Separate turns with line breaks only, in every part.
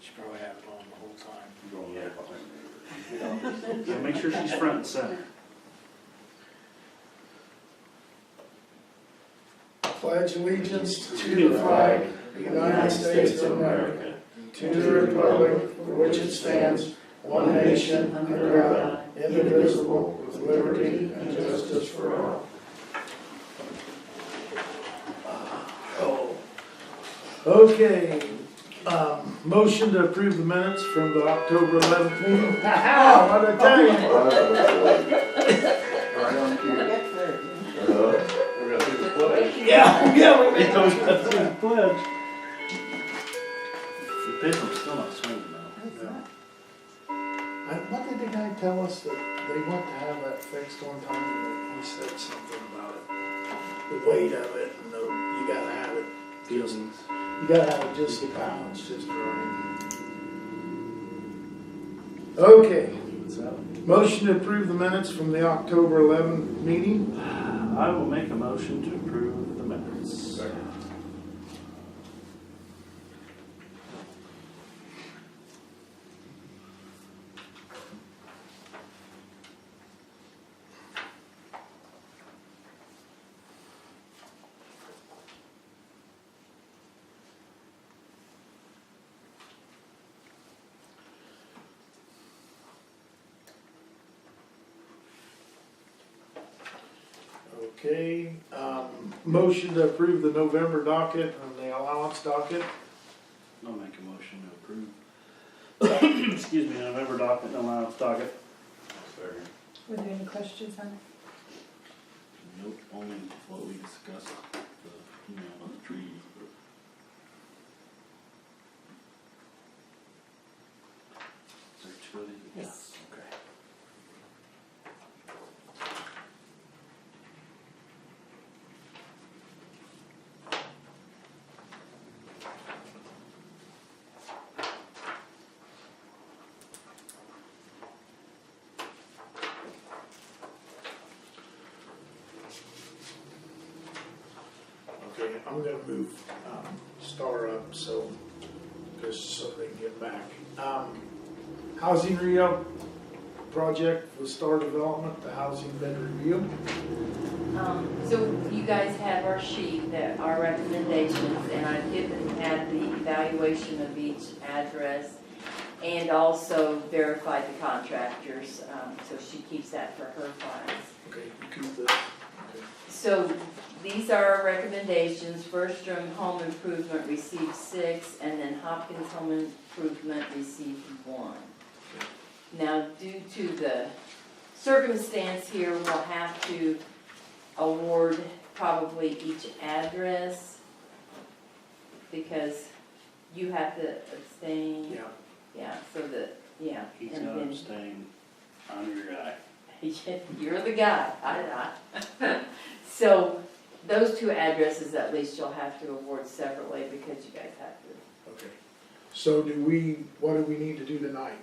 She probably had it on the whole time.
So make sure she's front and center.
Pledge allegiance to the flag of the United States of America, to the republic for which it stands, one nation, under God, indivisible, with liberty and justice for all. Okay, motion to approve the minutes from the October 11th meeting. Ha-ha, what'd I tell you?
Right on cue. We're gonna do the pledge.
Yeah, we made those.
Pledge. The pendulum's still not swinging though.
What did the guy tell us that they want to have that fixed one time? And he said something about it, the weight of it, and you gotta have it.
Feelings.
You gotta have it just balanced, just right. Okay, motion to approve the minutes from the October 11th meeting.
I will make a motion to approve the minutes.
Second.
Okay, motion to approve the November docket and the allowance docket.
I'll make a motion to approve. Excuse me, November docket and allowance docket.
Second.
Were there any questions on it?
Nope, only what we discussed, the email on the trees. Is there two of these?
Yes.
Okay.
Okay, I'm gonna move Star up just so they can get back. Housing Rio project with Star Development, the housing bed review.
So you guys have our sheet, that our recommendations, and I've had the evaluation of each address and also verified the contractors, so she keeps that for her files.
Okay, you keep this. Okay.
So these are our recommendations. Bergstrom Home Improvement received 6, and then Hopkins Home Improvement received 1. Now, due to the circumstance here, we'll have to award probably each address because you have to abstain.
Yeah.
Yeah, so yeah.
He's
and
gonna
then-
abstain. I'm your guy.
You're the guy, I'm not. So those 2 addresses, at least you'll have to award separately because you guys have to
Okay. So what do we need to do tonight?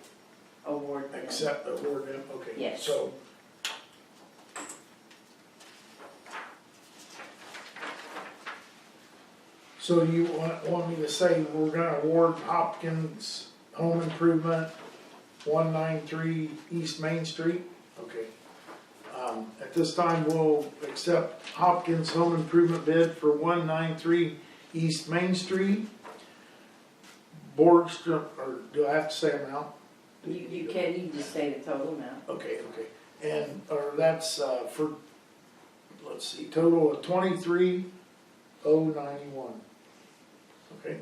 award them.
Accept, award them? Okay.
Yes.
So. So you want me to say we're gonna award Hopkins Home Improvement 193 East Main Street? Okay. At this time, we'll accept Hopkins Home Improvement bid for 193 East Main Street. Borgstrom, or do I have to say amount?
You can just say the total amount.
Okay, and, or that's, for, let's see, total of 23,091. Okay.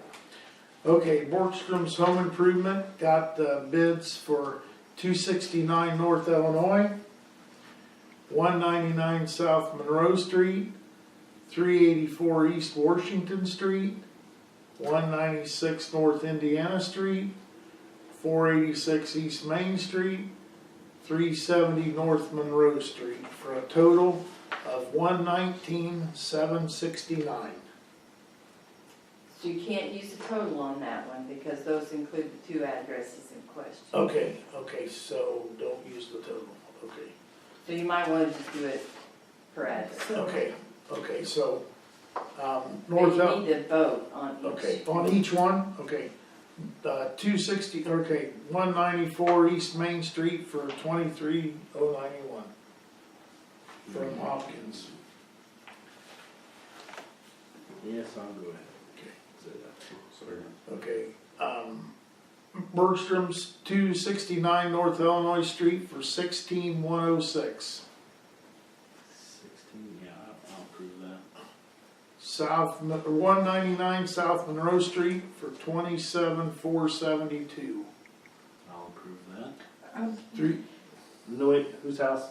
Okay, Borgstrom's Home Improvement got bids for 269 North Illinois, 199 South Monroe Street, 384 East Washington Street, 196 North Indiana Street, 486 East Main Street, 370 North Monroe Street, for a total of $119,769.
So you can't use the total on that one because those include the 2 addresses in question.
Okay, so don't use the total, okay.
So you might want to just do it per address.
Okay, so,
But
North
you
El,
need to vote on each.
okay, on each one, okay. okay, 194 East Main Street for 23,091 from Hopkins.
Yes, I'll go ahead.
Okay.
Say that.
Sorry.
Okay, Bergstrom's 269 North Illinois Street for 16,106.
16, yeah, I'll approve that.
South, 199 South Monroe Street for 27,472.
I'll approve that.
Three,
No, wait, whose house?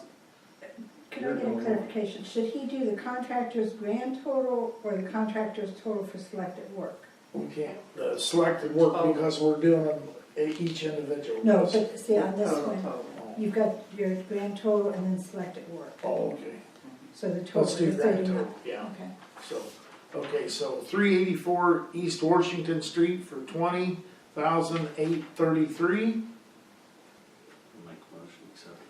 Could I get a clarification? Should he do the contractor's grand total or the contractor's total for selected work?
we can't, selected work because we're doing them each individual.
No, but see, on this
Total,
one,
total.
you've got your grand total and then selected work.
Oh, okay.
So the total
Let's do
is
grand
39.
total, yeah.
Okay.
So, okay, so 384 East Washington Street for 20,833.
I'll make a motion, accept it.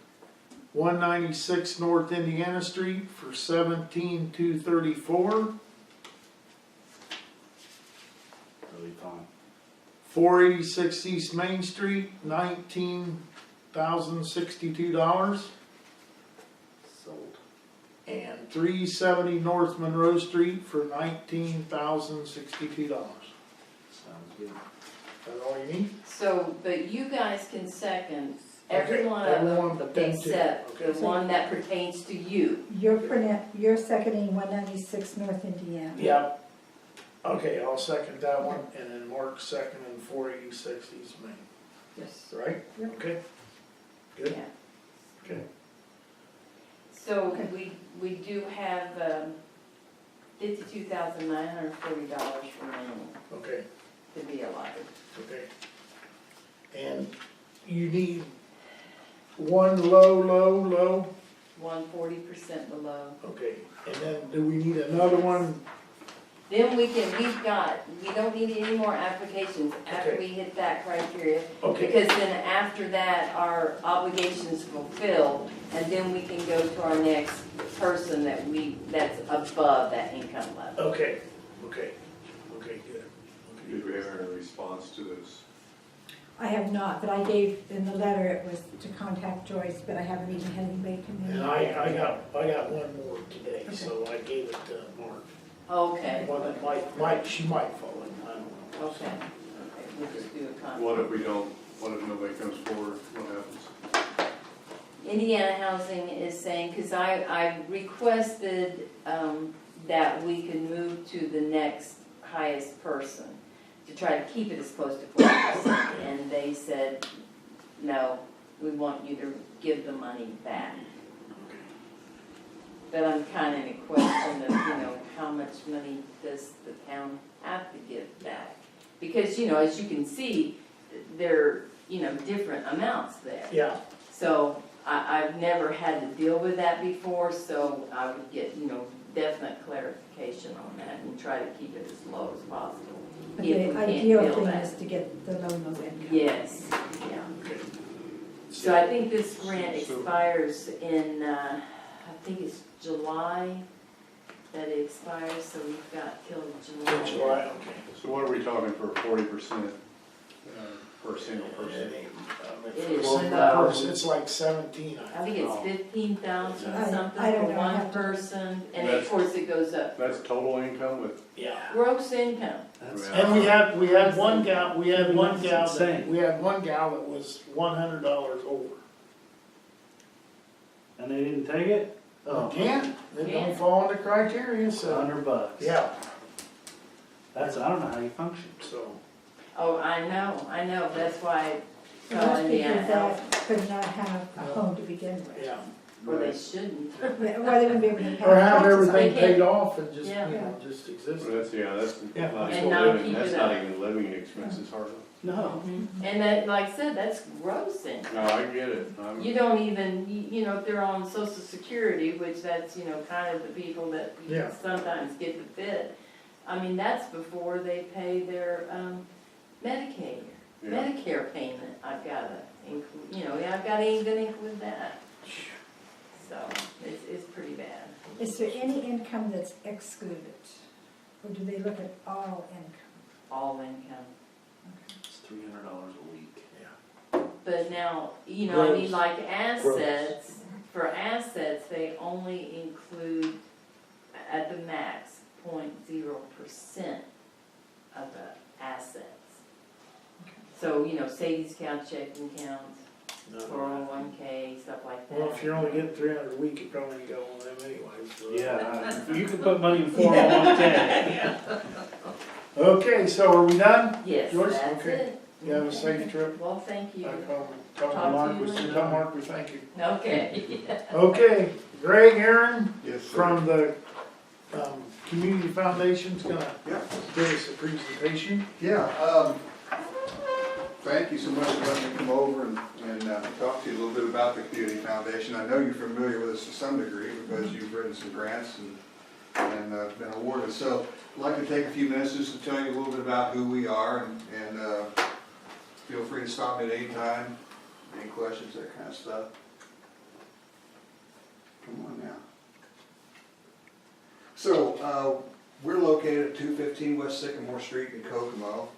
196 North Indiana Street for 17,234.
That'll be fine.
486 East Main Street, $19,062.
Sold.
And 370 North Monroe Street for $19,062.
Sounds good.
That all you need?
So, but you guys can second every
Okay,
one
everyone
of
but
them
them two.
except the
Okay.
one that pertains to you.
You're seconding 196 North Indiana.
Yep. Okay, I'll second that one, and then Mark's seconding 486 East Main,
Yes.
right?
Yep.
Okay. Good,
Yeah.
okay.
So
Okay.
we do have, $52,940 remaining
Okay,
to be allotted.
okay. And you need one low,
140% below.
okay. And then do we need another one?
Then we don't need any more applications after
Okay.
we hit that criteria.
Okay,
Because then after that, our obligation's fulfilled, and then we can go to our next person that's above that income level.
okay, okay, okay, good.
Did we have a response to this?
I have not, but I gave, in the letter, it was to contact Joyce, but I haven't even had anybody come in.
And I got one more today, so I gave it to Mark.
Okay,
One that she might fall in, I don't know.
okay, we'll just do a contract.
What if nobody comes forward, what happens?
Indiana Housing is saying, because I requested that we could move to the next highest person to try to keep it as close to 40%, and they said, no, we want you to give the money back. But I'm kind of in a question of, how much money does the town have to give back? Because, as you can see, there are, different amounts there.
Yeah,
So I've never had to deal with that before, so I would get, definite clarification on that and try to keep it as low as possible.
But
If we
the
can't
ideal
bill
thing
that.
is to get the low income.
Yes, yeah.
okay.
So I think this grant expires in, I think it's July that it expires, so we've got till
Till
July.
July, okay.
So what are we talking for 40% for a single person?
It
It
for a
is
single
low.
person, it's like 17,
I think it's 15,000
I
something
don't
for
know, I
one
have to-
person, and of
That's-
course it goes up.
That's total income with,
Yeah.
Gross income.
That's,
Yeah.
And we had one gal,
That's insane.
that was $100 over.
and they didn't take it? Oh,
Can't, they don't
Can't.
fall into criteria, so,
$100.
yeah,
That's, I don't know how you function.
so.
Oh, I know, that's why I
Most
call
people
Indiana Health,
that could not have a home to begin with.
Yeah,
or they shouldn't.
Well, they wouldn't be able to pay
or have
taxes.
everything
They can't-
paid off and just,
Yeah.
just exist.
that's
Yeah.
not
And
even
not
living,
keep
that's
it
not
up.
even living expenses hardly.
No.
And that, like I said, that's gross income.
No, I get it.
You don't even, if they're on social security, which that's, kind of the people that
Yeah.
sometimes get the fit. I mean, that's before they pay their, Medicare payment. I've gotta include, I've gotta even include that. So, it's pretty bad.
Is there any income that's excluded? Or do they look at all income?
All income.
It's 3
but now, you know, I mean,
Gross.
like assets, for assets, they only include at the max 0.0% of the assets. So, you know, savings account, checking accounts, 401k, stuff like that.
Well, if you're only getting 300 a week, you probably go on them anyway, so.
Yeah, you can put money in 401k.
Okay, so are we done?
Yes,
Joyce?
that's
Okay.
it.
You have a safe trip.
Well, thank you.
Tell
Talk to
Mark,
you later.
tell Mark we thank you.
Okay.
Okay, Greg Aaron
Yes, sir.
from the, Community Foundation's gonna
Yeah.
give us a presentation.
Yeah, thank you so much for letting me come over and talk to you a little bit about the Community Foundation. I know you're familiar with us to some degree because you've written some grants and been awarded. So I'd like to take a few minutes just to tell you a little bit about who we are and feel free to stop me at any time, any questions, that kind of stuff. Come on now. So, we're located at 215 West Sycamore Street in Kokomo.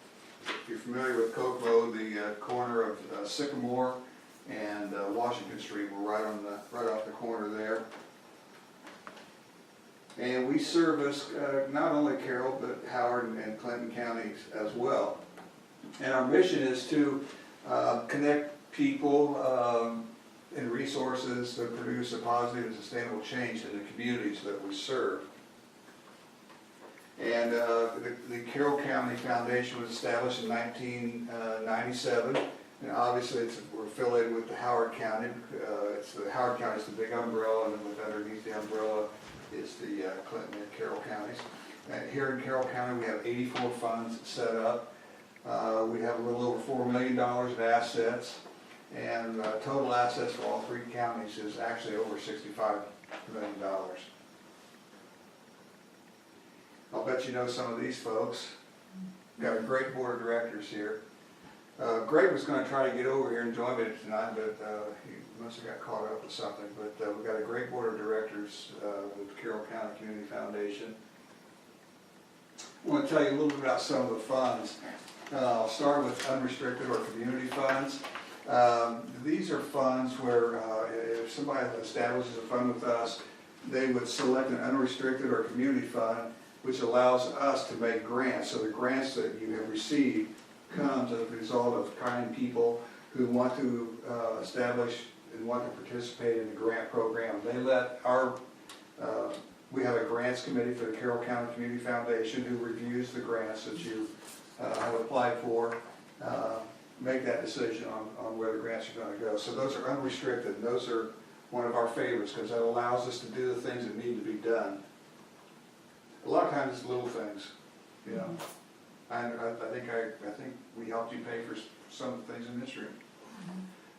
If you're familiar with Kokomo, the corner of Sycamore and Washington Street, we're right off the corner there. And we service not only Carroll, but Howard and Clinton counties as well. And our mission is to connect people and resources to produce a positive and sustainable change in the communities that we serve. And the Carroll County Foundation was established in 1997, and obviously we're affiliated with the Howard County. The Howard County is the big umbrella, and then underneath the umbrella is the Clinton and Carroll counties. And here in Carroll County, we have 84 funds set up. We have a little over $4 million in assets, and total assets for all three counties is actually over $65 million. I'll bet you know some of these folks. Got a great board of directors here. Greg was going to try to get over here and join me tonight, but he must have got caught up with something. But we've got a great board of directors with the Carroll County Community Foundation. I want to tell you a little bit about some of the funds. I'll start with unrestricted or community funds. These are funds where if somebody establishes a fund with us, they would select an unrestricted or community fund, which allows us to make grants. So the grants that you have received comes as a result of kind people who want to establish and want to participate in the grant program. They let we have a grants committee for the Carroll County Community Foundation who reviews the grants that you have applied for, make that decision on where the grants are going to go. So those are unrestricted, and those are one of our favorites because that allows us to do the things that need to be done. A lot of times it's little things, you know. I think we helped you pay for some of the things in this room.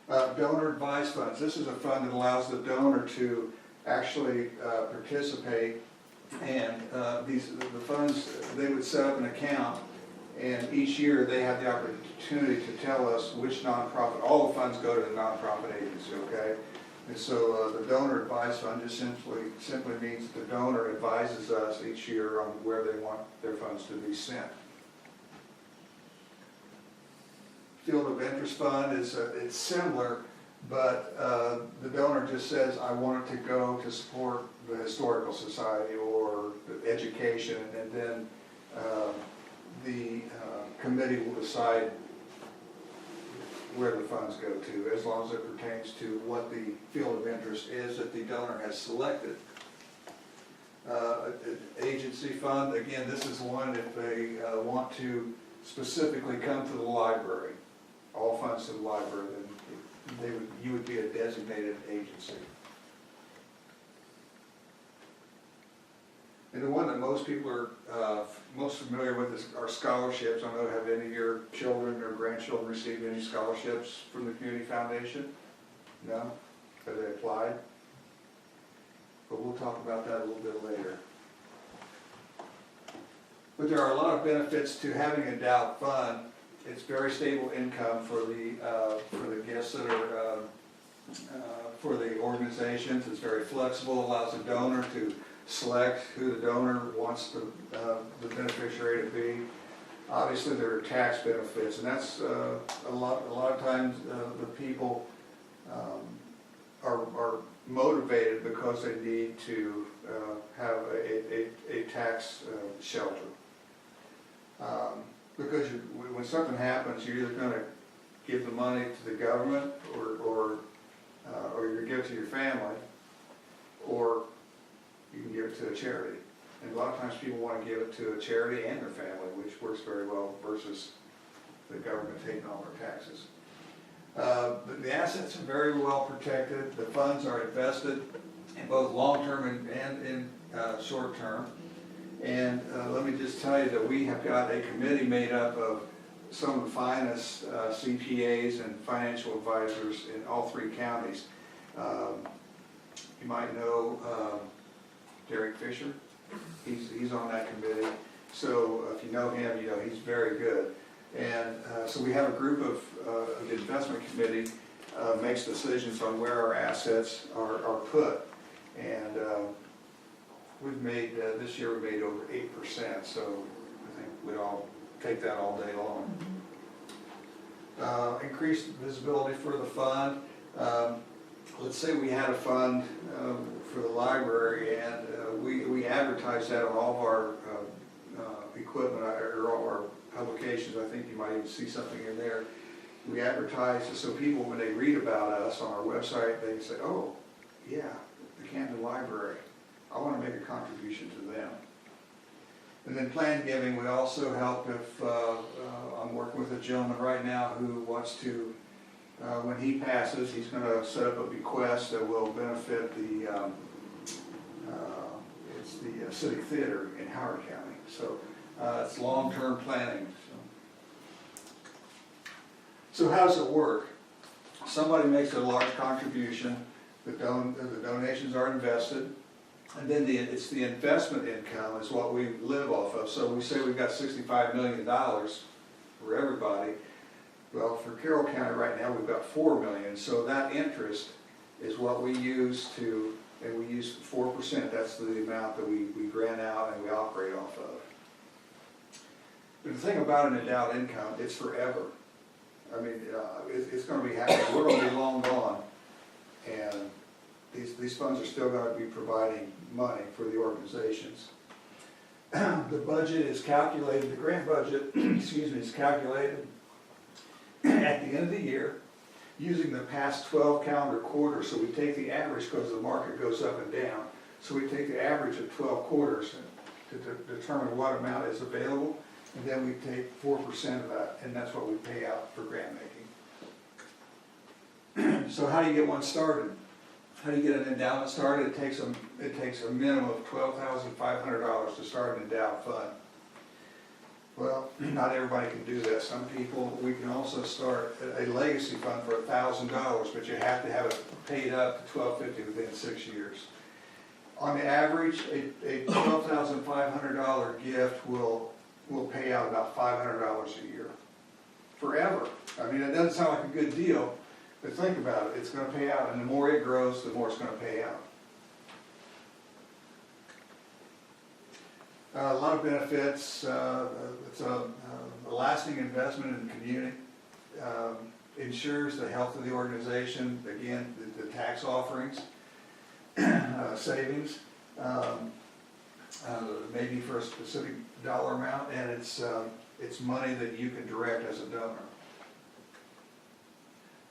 Donor advised funds. This is a fund that allows the donor to actually participate, and the funds, they would set up an account, and each year they have the opportunity to tell us which nonprofit. All the funds go to the nonprofit agency, okay? And so the donor advised fund just simply means the donor advises us each year on where they want their funds to be sent. Field of interest fund is it's similar, but the donor just says, I want it to go to support the historical society or the education, and then the committee will decide where the funds go to, as long as it pertains to what the field of interest is that the donor has selected. Agency fund, again, this is one if they want to specifically come to the library, all funds to the library, then you would be a designated agency. And the one that most people are most familiar with are scholarships. I don't know, have any of your children or grandchildren received any scholarships from the Community Foundation? No? Have they applied? But we'll talk about that a little bit later. But there are a lot of benefits to having a endowed fund. It's very stable income for the guests that are for the organizations. It's very flexible, allows the donor to select who the donor wants the beneficiary to be. obviously there are tax benefits, and that's, a lot of times, the people, are motivated because they need to, have a tax, shelter. Because when something happens, you're either gonna give the money to the government, or you're gonna give it to your family, or you can give it to a charity. And a lot of times people want to give it to a charity and their family, which works very well versus the government taking all their taxes. But the assets are very well protected. The funds are invested in both long-term and in short-term. And let me just tell you that we have got a committee made up of some of the finest CPAs and financial advisors in all 3 counties. You might know Derek Fisher. He's on that committee. So if you know him, you know he's very good. And so we have a group of the investment committee makes decisions on where our assets are put. And we've made, this year we made over 8%, so I think we'd all take that all day long. Increased visibility for the fund. Let's say we had a fund for the library, and we advertise that on all of our equipment, or all of our publications. I think you might even see something in there. We advertise it so people, when they read about us on our website, they say, oh, yeah, the Camden Library. I want to make a contribution to them. And then planned giving, we also help if, I'm working with a gentleman right now who wants to, when he passes, he's going to set up a bequest that will benefit the, it's the Civic Theater in Howard County. So it's long-term planning. So how does it work? Somebody makes a large contribution, the donations are invested, and then it's the investment income is what we live off of. So we say we've got $65 million for everybody. Well, for Carroll County right now, we've got $4 million. So that interest is what we use to, and we use 4%. That's the amount that we grant out and we operate off of. But the thing about an endowed income, it's forever. I mean, it's going to be happening. We're going to be long gone, and these funds are still going to be providing money for the organizations. The budget is calculated, the grant budget, excuse me, is calculated at the end of the year using the past 12 calendar quarters. So we take the average because the market goes up and down. So we take the average of 12 quarters to determine what amount is available, and then we take 4% of that, and that's what we pay out for grant making. So how do you get one started? How do you get an endowment started? It takes a minimum of $12,500 to start an endowed fund. Well, not everybody can do that. Some people, we can also start a legacy fund for $1,000, but you have to have it paid up to $1,250 within 6 years. On the average, a $12,500 gift will pay out about $500 a year, forever. I mean, it doesn't sound like a good deal, but think about it. It's going to pay out, and the more it grows, the more it's going to pay out. A lot of benefits. It's a lasting investment in the community. Ensures the health of the organization. Again, the tax offerings, savings, maybe for a specific dollar amount, and it's money that you can direct as a donor.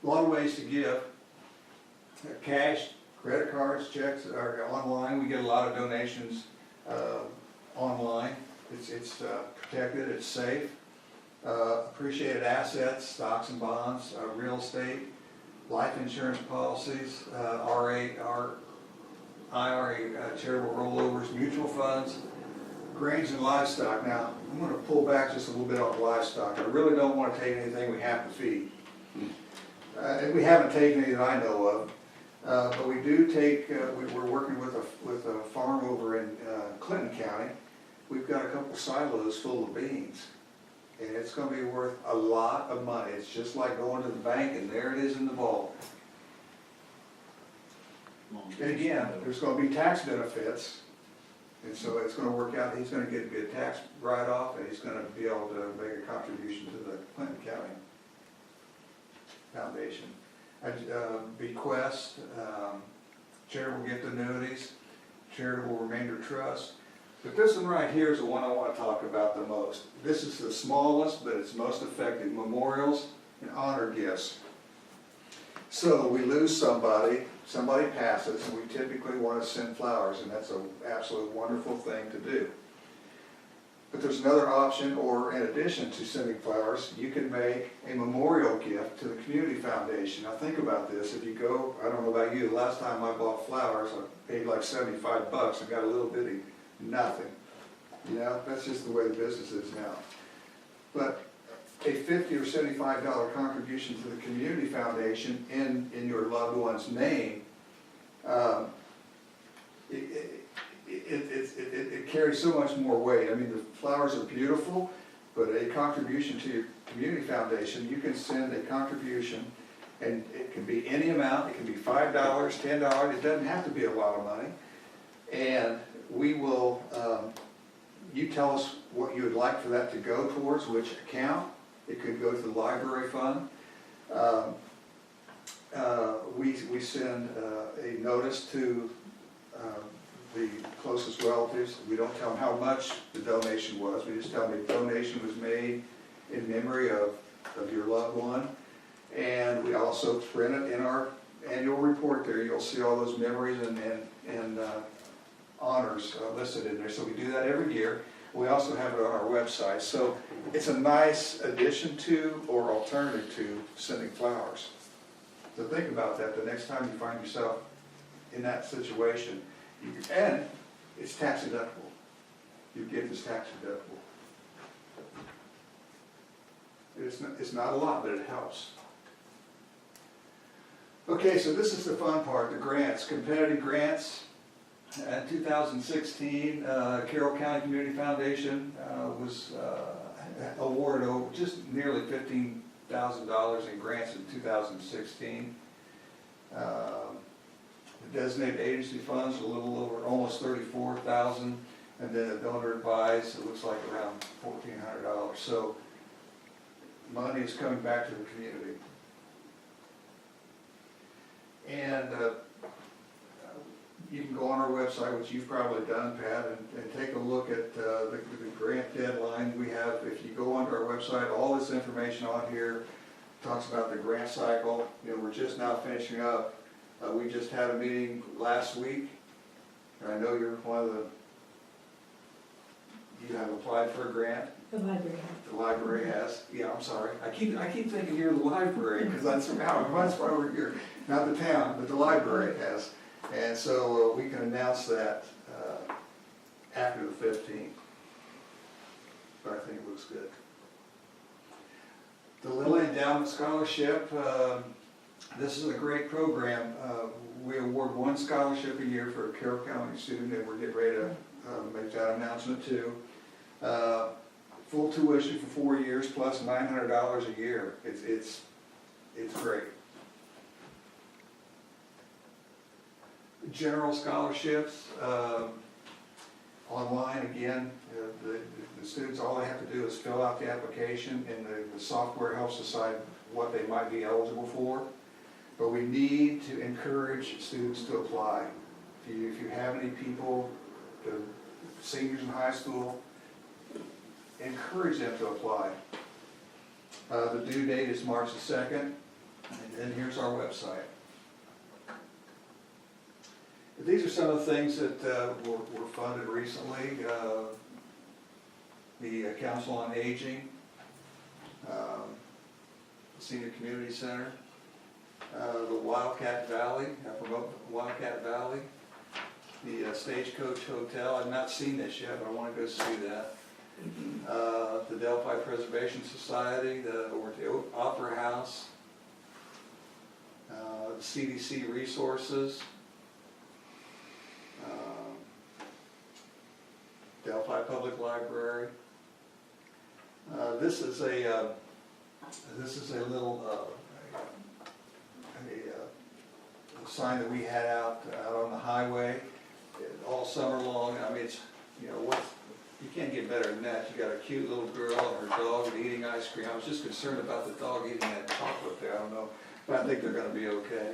A lot of ways to give. Cash, credit cards, checks, or online. We get a lot of donations online. It's protected, it's safe. Appreciated assets, stocks and bonds, real estate, life insurance policies, IRA, charitable rollovers, mutual funds, grains and livestock. Now, I'm going to pull back just a little bit on livestock. I really don't want to take anything we have to feed. And we haven't taken any that I know of. But we do take, we're working with a farm over in Clinton County. We've got a couple silos full of beans. And it's going to be worth a lot of money. It's just like going to the bank, and there it is in the vault. And again, there's going to be tax benefits. And so it's gonna work out, he's gonna get a good tax write-off, and he's gonna be able to make a contribution to the Clinton County Foundation. Bequest, charitable gift annuities, charitable remainder trust. But this one right here is the one I want to talk about the most. This is the smallest, but it's most effective, memorials and honor gifts. So we lose somebody passes, and we typically want to send flowers, and that's an absolute wonderful thing to do. But there's another option, or in addition to sending flowers, you can make a memorial gift to the community foundation. Now think about this, if you go, I don't know about you, the last time I bought flowers, I paid like $75 and got a little bitty nothing. You know, that's just the way the business is now. But a $50 or $75 contribution to the community foundation in your loved one's name, it carries so much more weight. I mean, the flowers are beautiful, but a contribution to your community foundation, you can send a contribution, and it can be any amount. It can be $5, $10. It doesn't have to be a lot of money. And we will, you tell us what you would like for that to go towards, which account. It could go to the library fund. We send a notice to the closest relatives. We don't tell them how much the donation was. We just tell them the donation was made in memory of your loved one. And we also print it in our annual report there. You'll see all those memories and honors listed in there. So we do that every year. We also have it on our website. So it's a nice addition to or alternative to sending flowers. So think about that the next time you find yourself in that situation. And it's tax deductible. Your gift is tax deductible. It's not a lot, but it helps. Okay, so this is the fun part, the grants, competitive grants. In 2016, Carroll County Community Foundation was awarded just nearly $15,000 in grants in 2016. The designated agency funds a little over, almost $34,000, and then the donor advised, it looks like around $1,400. So money is coming back to the community. And you can go on our website, which you've probably done, Pat, and take a look at the grant deadline we have. If you go onto our website, all this information on here talks about the grant cycle. You know, we're just now finishing up. We just had a meeting last week, and I know you're one of you have applied for a grant.
The library.
The library has. Yeah, I'm sorry. I keep thinking you're the library, because that's why we're here. Not the town, but the library has. And so we can announce that after the 15th. But I think it looks good. The Lilly Endowment Scholarship, this is a great program. We award one scholarship a year for a Carroll County student, and we're getting ready to make that announcement too. Full tuition for 4 years plus $900 a year. It's great. General scholarships, online again, the students, all they have to do is fill out the application, and the software helps decide what they might be eligible for. But we need to encourage students to apply. If you have any people, the seniors in high school, encourage them to apply. The due date is March the 2nd, and then here's our website. These are some of the things that were funded recently. The Council on Aging, the Senior Community Center, the Wildcat Valley, promote Wildcat Valley, the Stagecoach Hotel. I've not seen this yet, but I want to go see that. The Delphi Preservation Society, the Opera House, the CDC Resources, Delphi Public Library. This is a little a sign that we had out on the highway. all summer long. I mean, it's, you know, what, you can't get better than that. You got a cute little girl and her dog eating ice cream. I was just concerned about the dog eating that chocolate there. I don't know, but I think they're gonna be okay.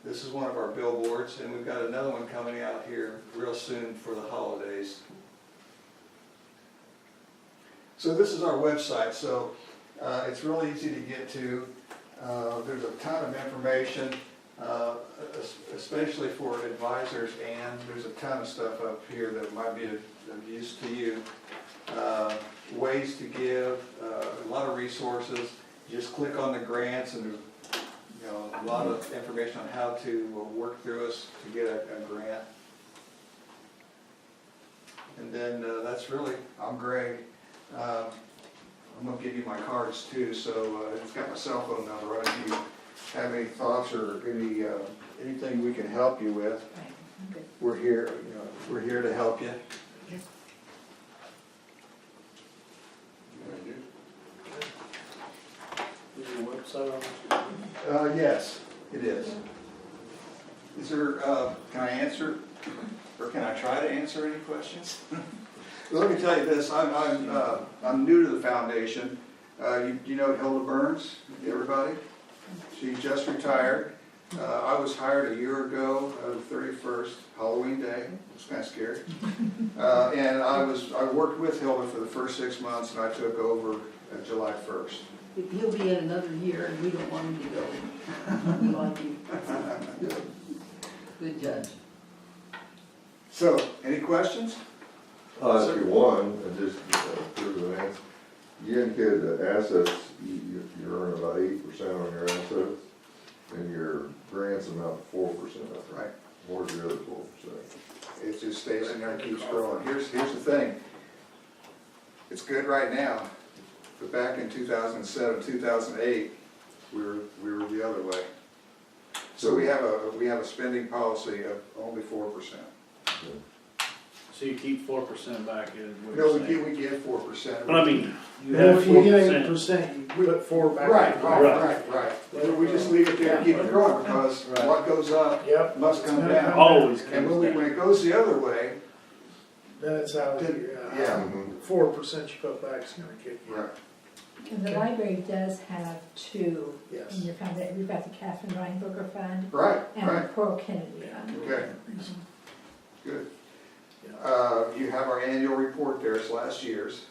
This is one of our billboards, and we've got another one coming out here real soon for the holidays. So this is our website, so it's really easy to get to. There's a ton of information, especially for advisors, and there's a ton of stuff up here that might be of use to you. Ways to give, a lot of resources. Just click on the grants, and there's, you know, a lot of information on how to work through us to get a grant. And then that's really, I'm Greg. I'm going to give you my cards too, so it's got my cell phone number on it. If you have any thoughts or anything we can help you with, we're here. You know, we're here to help you.
Is your website on this?
Yes, it is. Is there? Can I answer, or can I try to answer any questions? Well, let me tell you this. I'm new to the foundation. You know Hilda Burns, everybody? She just retired. I was hired a year ago, the 31st, Halloween Day. It's kind of scary. And I worked with Hilda for the first 6 months, and I took over July 1st.
He'll be in another year, and we don't want him to go. We like you. Good judge.
So, any questions?
If you won, and just prove an answer, you indicated that assets, you earn about 8% on your assets, and your grants amount to 4%.
That's right.
Where's the other 4%?
It just stays in there and keeps growing. Here's the thing. It's good right now, but back in 2007, 2008, we were the other way. So we have a spending policy of only 4%.
So you keep 4% back in? what
No,
you're saying.
we get 4%.
But I mean, you
And
have
if you get
4%.
8%, you put 4 back.
Right. But we just leave it there and keep it growing, because
Right.
what goes up
Yep.
must come
It's gonna
down.
come
Always
And
comes
when
down.
it goes the other way,
Then it's out of
Then-
here.
yeah.
4% you put back is gonna kick you.
right.
And the library does have two
Yes.
in your fund. We've got the Catherine Ryan Booker Fund
Right,
and the
right,
Coral Kennedy Fund.
okay, good.
Yeah.
You have our annual report there, it's last year's.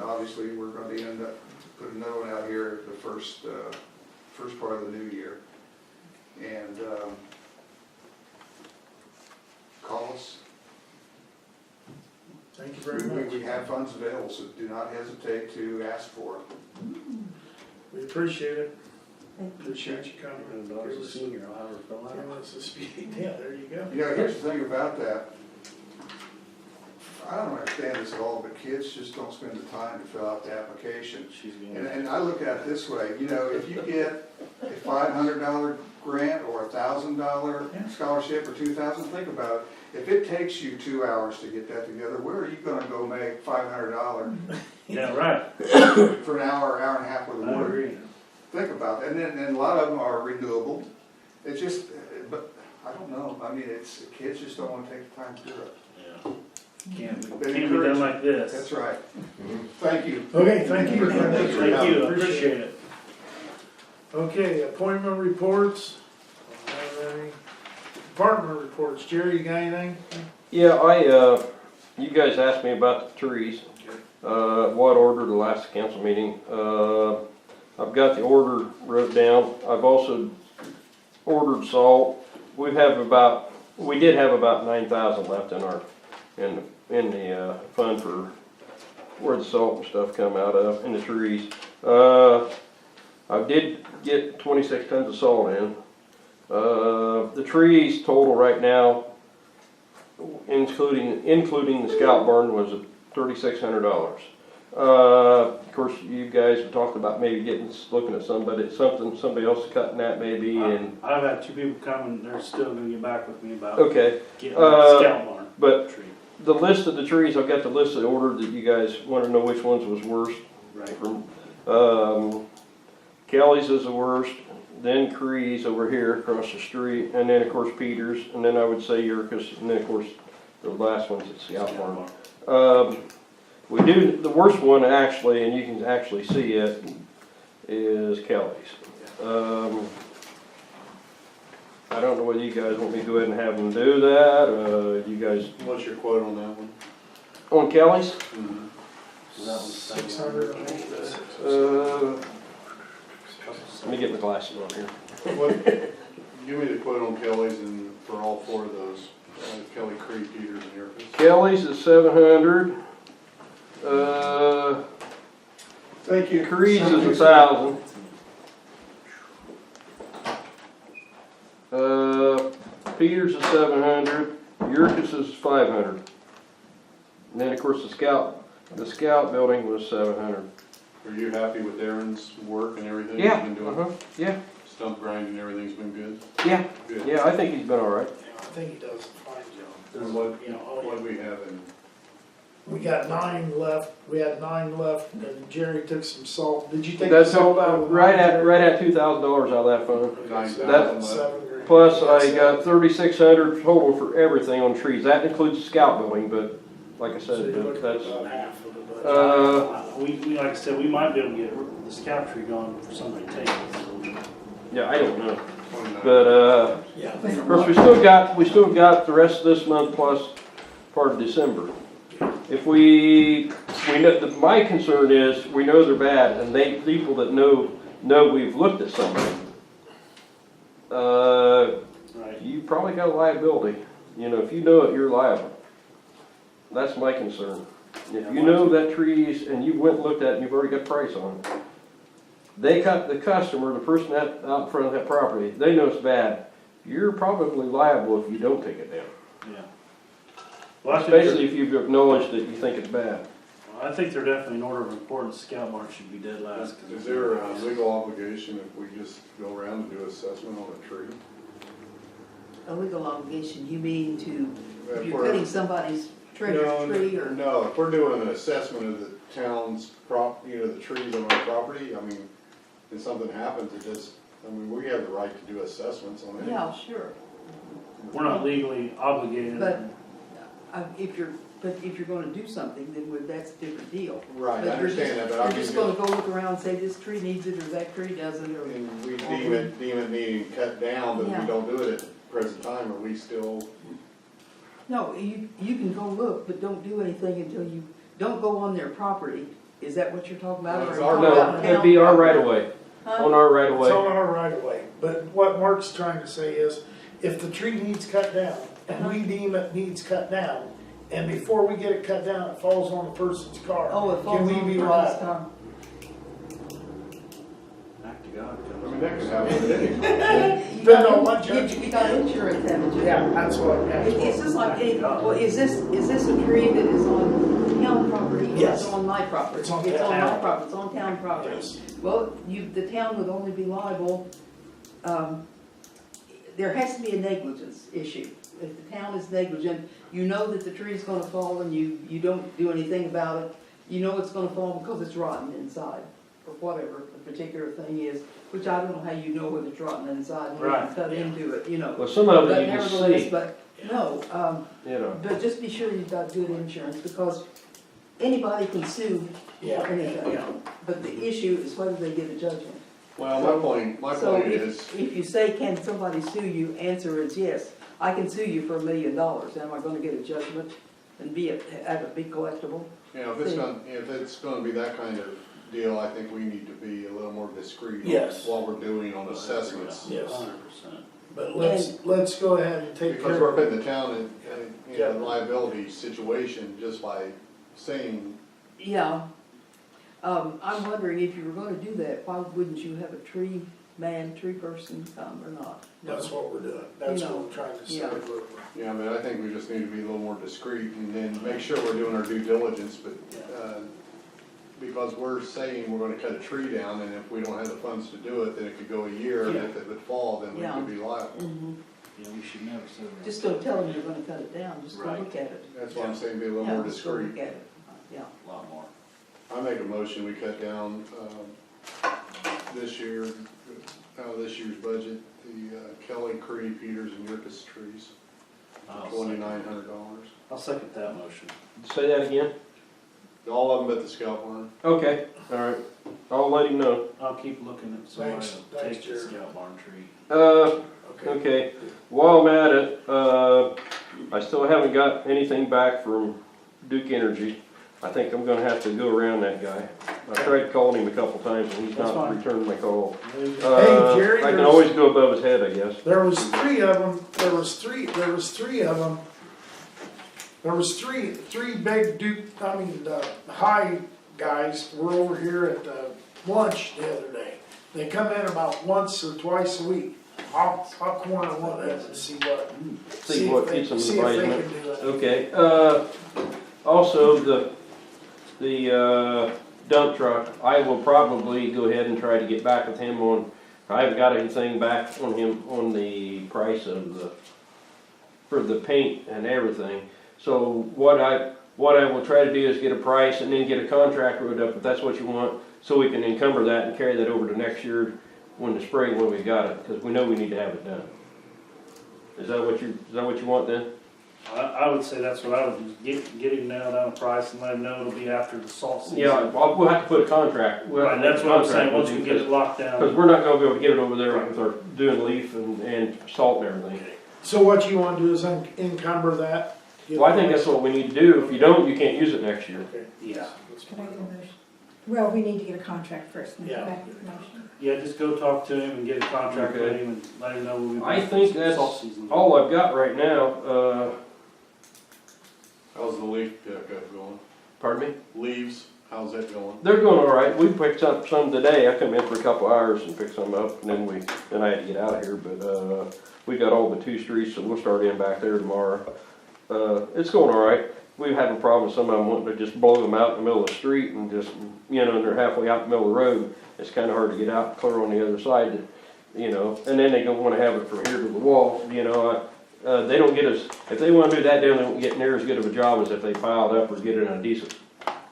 Obviously, we're gonna be end up, put another one out here the first part of the new year. And, call us.
Thank you very much.
We have funds available, so do not hesitate to ask for them.
We appreciate it. Appreciate you coming.
And I was a senior, I'll have her fill
Give
out.
us a speed. Yeah, there you go.
You know, here's the thing about that. I don't understand this at all, but kids just don't spend the time to fill out the application.
She's going
And I look at it this way, you know, if you get a $500 grant or a $1,000 scholarship or $2,000, think about it. If it takes you 2 hours to get that together, where are you gonna go make $500
Yeah, right.
for an hour, hour and a half worth of
I
work?
agree.
Think about that. And a lot of them are renewable. It's just, but I don't know. I mean, kids just don't wanna take the time to do it.
Yeah. Can't
They
be
encourage
done
you.
like this.
That's right. Thank you.
Okay, thank you.
Thank you, appreciate it.
Okay, appointment reports. Don't have any. Department reports. Jerry, you got anything?
Yeah, you guys asked me about the trees, what order the last council meeting. I've got the order wrote down. I've also ordered salt. We did have about 9,000 left in the fund for where the salt and stuff come out of, in the trees. I did get 26 tons of salt in. The trees total right now, including the scalp burn, was $3,600. Of course, you guys have talked about maybe looking at somebody else cutting that maybe, and
I've had 2 people come and they're still gonna get back with me about
okay.
getting that scalp barn
But
tree.
the list of the trees, I've got the list of the order that you guys want to know which ones was worst.
Right.
From Kelly's is the worst, then Cree's over here across the street, and then of course Peter's, and then I would say Yurka's, and then of course The last one's at Scout Farm. We do, the worst one actually, and you can actually see it, is Kelly's. I don't know whether you guys want me to go ahead and have them do that, you guys,
What's your quote on that one?
on Kelly's?
So that one's
600.
Let me get my glasses on here.
What, give me the quote on Kelly's and for all four of those, Kelly, Creed, Peters, and Yerkes.
Kelly's is 700.
Thank you.
Creed's is 1,000. Peters is 700. Yerkes is 500. And then of course the Scout building was 700.
Are you happy with Aaron's work and everything
Yeah.
he's been doing?
Yeah.
Stump grinding and everything's been good?
Yeah.
Good.
Yeah, I think he's been all right.
Yeah, I think he does a fine job.
And what,
You know,
what do we have in,
we got 9 left, we had 9 left, and Jerry took some salt. Did you take the
That's
salt out of the?
right at $2,000 out of that fund.
Okay, so
9,000
that's
left.
7 grand.
Plus I got 3,600 total for everything on trees. That includes the Scout building, but like I
So
said,
you're looking at
that's.
about half of the budget.
We, like I said, we might be able to get the scout tree gone for somebody to take it, so.
Yeah, I don't know.
29?
But,
Yeah.
of course, we still got the rest of this month plus part of December. If we know, my concern is, we know they're bad, and people that know we've looked at something.
Right.
You probably got a liability. You know, if you know it, you're liable. That's my concern. If you know that trees, and you went and looked at it, and you've already got a price on it. They cut the customer, the person out in front of that property, they know it's bad. You're probably liable if you don't take it down.
Yeah. Well, I think they're-
Especially if you've acknowledged that you think it's bad.
I think they're definitely in order of importance. Scout mark should be dead last. 'cause
Is there a legal obligation if we just go around and do assessment on a tree?
A legal obligation, you mean to, if
If
you're
we're-
cutting somebody's treasure tree or?
No, if we're doing an assessment of the town's the trees on our property, I mean, if something happens, we have the right to do assessments on it.
Yeah, sure,
We're not legally obligated.
but if you're gonna do something, then that's a different deal.
Right, I
But you're
understand that, but I
You're
mean,
just gonna go look around and say this tree needs it or that tree doesn't, or,
and we deem it needing cut down, but
Yeah.
we don't do it at the present time, are we still?
no, you can go look, but don't do anything until you, don't go on their property. Is that what you're talking about?
No,
Or
it's
are you
our
talking
No,
about
right.
it'd
town
be our
property?
right of way,
Huh?
on our right of
It's on
way.
our right of way, but what Mark's trying to say is, if the tree needs cut down, and we deem it needs cut down, and before we get it cut down, it falls on the person's car,
Oh, it falls
can we
on
be
the
liable?
person's car.
Act to God.
I mean, that could happen at any time.
You
Depends
got-
on what judge.
You got insurance, haven't you?
Yeah, that's what.
It's just like, well, is this a tree that is on town property? Or
Yes.
It's on my property?
It's on
my
town.
property, it's on town property.
Yes.
Well, the town would only be liable, there has to be a negligence issue. If the town is negligent, you know that the tree's gonna fall and you don't do anything about it, you know it's gonna fall because it's rotten inside, or whatever the particular thing is, which I don't know how you know whether it's rotten inside, when you
Right.
cut into it, you know.
Well, some of
But
it you can
nevertheless,
see,
but, no,
you know.
but just be sure you've got good insurance, because anybody can sue
Yeah,
for anything.
yeah.
But the issue is whether they get a judgment.
Well, my
So
point is,
if you say, can somebody sue you, answer is yes. I can sue you for $1 million. Am I gonna get a judgment and have it be collectible?
if it's gonna be that kind of deal, I think we need to be a little more discreet on
Yes.
what we're doing on assessments.
Yes.
100%.
But let's go ahead and take
Because
care
we're
of it.
putting the town in a liability situation just by saying,
Yeah. I'm wondering if you were gonna do that, why wouldn't you have a tree person come or not?
That's what we're doing, that's
You know,
what we're trying to say.
yeah.
yeah, but I think we just need to be a little more discreet and then make sure we're doing our due diligence, but, because we're saying we're gonna cut a tree down, and if we don't have the funds to do it, then it could go a year, and
Yeah.
if it would fall, then we
Yeah.
could be liable.
Mhm.
Yeah, we should never say that.
Just don't tell them you're gonna cut it down, just go
Right.
look at it.
That's why I'm saying be a little
Yeah,
more
just go
discreet.
look at it, yeah.
A lot more.
I make a motion, we cut down, this year, out of this year's budget, the Kelly, Creed, Peters, and Yerkes trees. $2,900.
I'll second that motion.
Say that again?
All of them at the scalp barn.
Okay, all right. I'll let him know.
I'll keep looking at somebody
Thanks,
to
thanks,
take the
Jared.
scout barn tree.
Okay, while I'm at it, I still haven't got anything back from Duke Energy. I think I'm gonna have to go around that guy. I tried calling him a couple times and he's
That's
not
fine.
returning my call.
Hey, Jerry,
I can
there's-
always go above his head, I guess.
There was three of them, there was three of them. There was three big high guys were over here at lunch the other day. They come in about once or twice a week. I'll corner one of them and see what.
See what gets them
See if they
advisement.
can do it.
Okay, also the dump truck, I will probably go ahead and try to get back with him on, I haven't got anything back on him on the price of for the paint and everything. So what I will try to do is get a price and then get a contract wrote up, if that's what you want, so we can encumber that and carry that over to next year when the spring when we got it, because we know we need to have it done. Is that what you want then?
I would say that's what I would do, get him nailed down a price and let him know it'll be after the salt season.
Yeah, we'll have to put a contract. We'll have
Right,
to
that's
make a
what I'm saying,
contract
once
with
we
him,
get it locked
because
down.
we're not gonna be able to get it over there with our doing leaf and salt and everything.
So what you wanna do is encumber that?
Well, I think that's what we need to do. If you don't, you can't use it next year.
Okay.
Yeah,
Can I get a motion? Well, we need to get a contract first, and then
Yeah.
back to the motion.
yeah, just go talk to him and get a contract with
Okay.
him and let him know we'll be.
I think that's
salt season.
all I've got right now.
How's the leaf pickup going?
Pardon me?
Leaves, how's that going?
They're going all right. We picked up some today. I come in for a couple hours and picked some up, and then I had to get out of here. But we got all the 2 streets, and we'll start in back there tomorrow. It's going all right. We have a problem with some of them wanting to just blow them out in the middle of the street and just, and they're halfway out in the middle of the road. It's kind of hard to get out and clear on the other side, and then they don't want to have it from here to the wall, They don't get if they want to do that, they don't get near as good of a job as if they piled up or get it in a decent,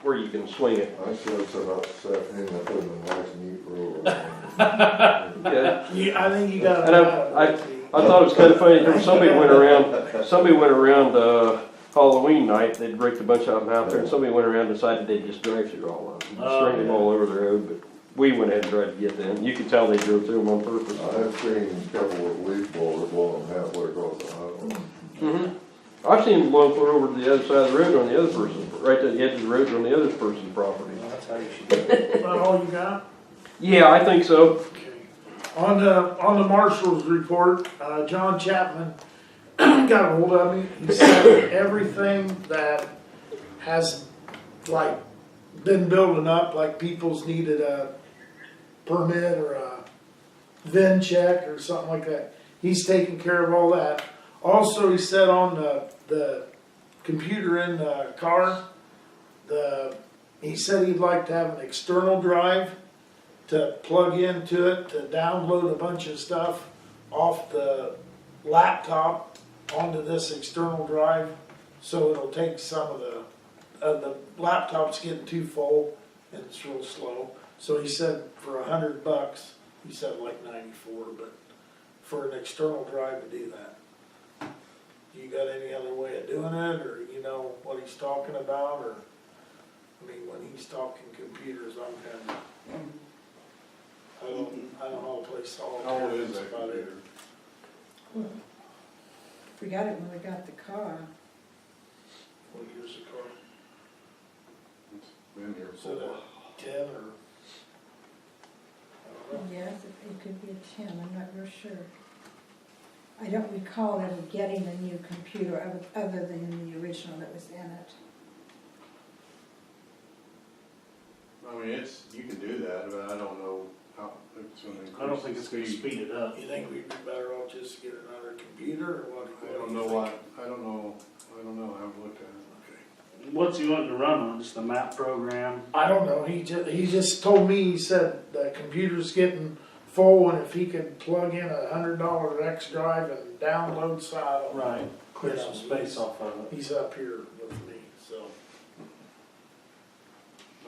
where you can swing it.
I said it's about 7, and I put them in nice and neat row.
Yeah.
Yeah, I think you got.
And I thought it was kind of funny, there was somebody went around Halloween night, they'd raked a bunch of them out there, and somebody went around and decided they'd just drive through all of them,
Oh,
string them all over the road, but we went ahead and tried to get them. You could tell they drove through them on purpose.
I've seen a couple of leaf blowers blowing halfway across the highway.
Mm-hmm. I've seen them blow clear over to the other side of the road on the other person's, right to the edge of the road on the other person's property.
Well, that's how you should do it.
Is that all you got?
Yeah, I think so.
Okay. On the marshal's report, John Chapman got a hold of me. He said everything that has been building up, like people's needed a permit or a VIN check or something like that. He's taking care of all that. Also, he said on the computer in the car, he said he'd like to have an external drive to plug into it, to download a bunch of stuff off the laptop onto this external drive, so it'll take some of the laptop's getting too full and it's real slow. So he said for $100, he said like 94, but for an external drive to do that. You got any other way of doing it, or you know what he's talking about, or, I mean, when he's talking computers, I'm kind of, I don't know how to play solitaire.
How old is
That's
that
about it.
computer?
Well, we got it when we got the car.
What year's the car?
It's been here
Is
for a
it
while.
a 10 or? I don't know.
Yes, it could be a 10, I'm not real sure. I don't recall ever getting a new computer other than the original that was in it.
I mean, you can do that, but I don't know how, if it's gonna increase.
I don't think it's gonna
the
speed it up.
You think we'd be better off just to get another computer, or what?
I don't know what, I don't know, I haven't looked at it.
What's he wanting to run on, just the map program?
I don't know, he just told me, he said the computer's getting full, and if he could plug in $100 X drive and download side on it.
Right, clear some space off of it.
He's up here with me, so.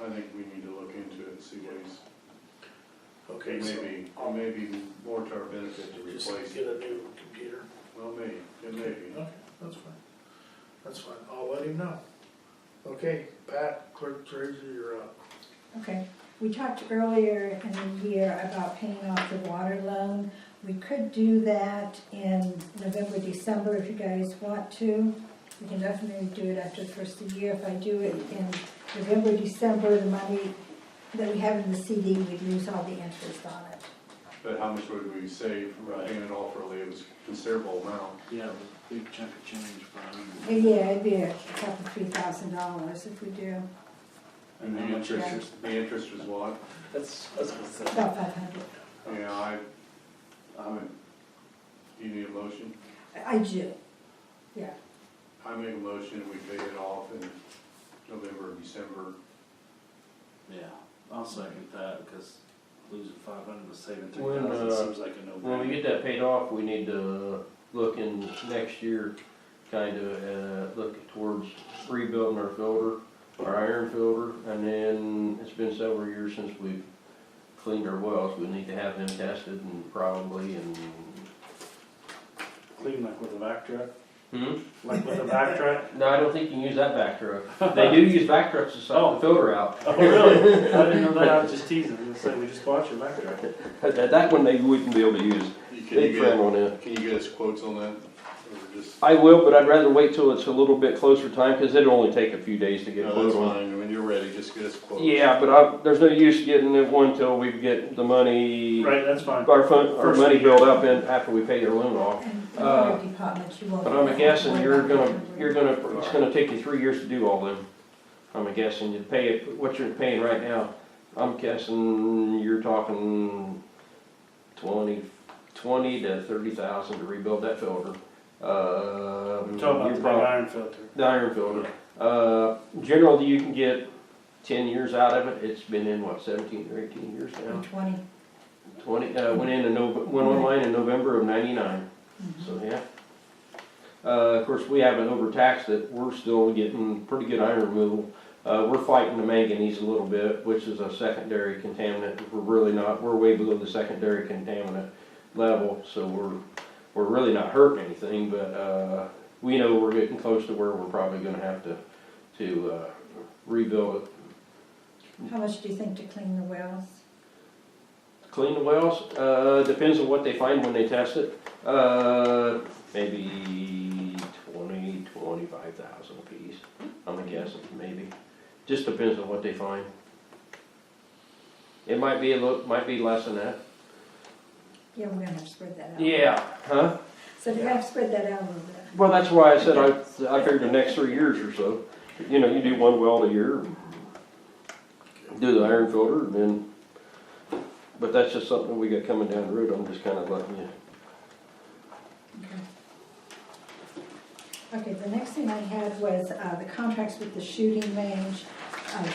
I think we need to look into it and see what he's,
Okay,
it
so I'll
may be more to our benefit to
just
replace
get
it.
a new computer.
Well, maybe, it may be.
Okay. That's fine, I'll let him know. Okay, Pat, clerk treasurer, you're up.
Okay, we talked earlier in the year about paying off the water loan. We could do that in November, December if you guys want to. We can definitely do it after the first of the year. If I do it in November, December, the money that we have in the CD, we'd lose all the interest on it.
But how much would we save from paying it off early? It was a considerable amount.
Yeah, it was a big chunk of change, Brian.
Yeah, it'd be a couple, $3,000 if we do,
And
The
how much
interest, the interest was what?
That's gonna say.
about 500.
Yeah, you need a motion?
I do, yeah.
I make a motion, we pay it off in November, December.
Yeah, I'll second that, because losing 500 was saving
When,
3,000 seems like a
When we
no-brainer.
get that paid off, we need to look in next year, kind of, look towards rebuilding our filter, our iron filter, and then it's been several years since we've cleaned our wells. We need to have them tested and probably, and.
Clean like with a vac truck?
Hmm?
Like with a vac truck?
No, I don't think you can use that vac truck. They do use vac trucks to suck the filter out.
Oh, really? I didn't know that, I was just teasing, I was saying, we just bought your vac truck.
That one they wouldn't be able to use.
Can
They
you
frown
get,
on it.
can you get us quotes on that? Or just?
I will, but I'd rather wait till it's a little bit closer time, because it'll only take a few days to get a
No,
quote
that's
on.
fine, when you're ready, just get us quotes.
Yeah, but there's no use getting it one till we get the money,
Right, that's fine.
our
First
money
of the year.
built up in, after we pay their loan off.
And the water department, you won't.
But I'm guessing it's gonna take you 3 years to do all them. I'm guessing you pay it, what you're paying right now, I'm guessing you're talking 20 to 30,000 to rebuild that filter.
I'm talking about
you're
the big
prob-
iron filter.
The iron filter. Generally, you can get 10 years out of it. It's been in, what, 17 or 18 years now?
20.
20, went online in November of '99, so yeah. Of course, we haven't overtaxed it. We're still getting pretty good iron removal. We're fighting the manganese a little bit, which is a secondary contaminant. We're way below the secondary contaminant level, so we're really not hurting anything, but, we know we're getting close to where we're probably gonna have to rebuild it.
How much do you think to clean the wells?
Clean the wells, depends on what they find when they test it. Maybe 25,000 a piece, I'm guessing, maybe. Just depends on what they find. It might be might be less than that.
Yeah, we're gonna have to spread that out.
Yeah, huh?
So we're gonna have to spread that out a little bit.
Well, that's why I said I figured the next 3 years or so. You know, you do one well a year, do the iron filter, and then, but that's just something we got coming down the road. I'm just kind of letting you.
Okay, the next thing I had was the contracts with the shooting range.